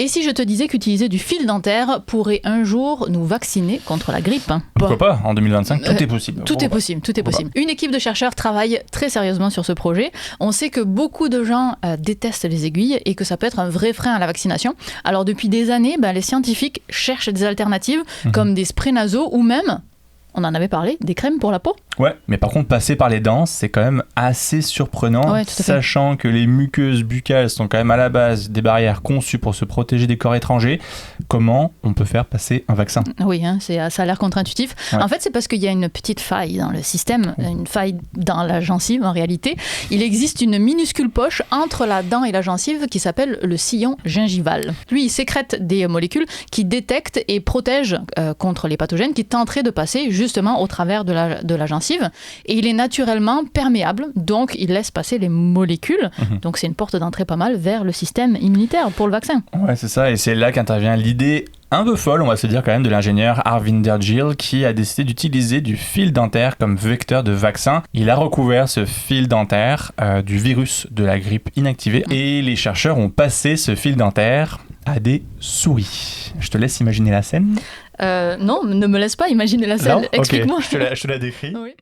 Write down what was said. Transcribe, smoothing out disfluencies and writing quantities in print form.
Et si je te disais qu'utiliser du fil dentaire pourrait un jour nous vacciner contre la grippe? Pourquoi pas? En 2025, tout est possible. Tout est possible. Une équipe de chercheurs travaille très sérieusement sur ce projet. On sait que beaucoup de gens détestent les aiguilles et que ça peut être un vrai frein à la vaccination. Alors depuis des années, les scientifiques cherchent des alternatives comme des sprays nasaux ou même, on en avait parlé, des crèmes pour la peau. Ouais, mais par contre, passer par les dents, c'est quand même assez surprenant, sachant que les muqueuses buccales sont quand même à la base des barrières conçues pour se protéger des corps étrangers. Comment on peut faire passer un vaccin? Oui, ça a l'air contre-intuitif. Ouais. En fait, c'est parce qu'il y a une petite faille dans le système, une faille dans la gencive en réalité. Il existe une minuscule poche entre la dent et la gencive qui s'appelle le sillon gingival. Lui, il sécrète des molécules qui détectent et protègent contre les pathogènes qui tenteraient de passer justement au travers de la gencive. Et il est naturellement perméable, donc il laisse passer les molécules. Donc c'est une porte d'entrée pas mal vers le système immunitaire pour le vaccin. Ouais, c'est ça, et c'est là qu'intervient l'idée un peu folle, on va se dire quand même, de l'ingénieur Harvinder Gill qui a décidé d'utiliser du fil dentaire comme vecteur de vaccin. Il a recouvert ce fil dentaire du virus de la grippe inactivé et les chercheurs ont passé ce fil dentaire à des souris. Je te laisse imaginer la scène. Non, ne me laisse pas imaginer la scène. Non, explique-moi. Okay. Je te la décris. Oui.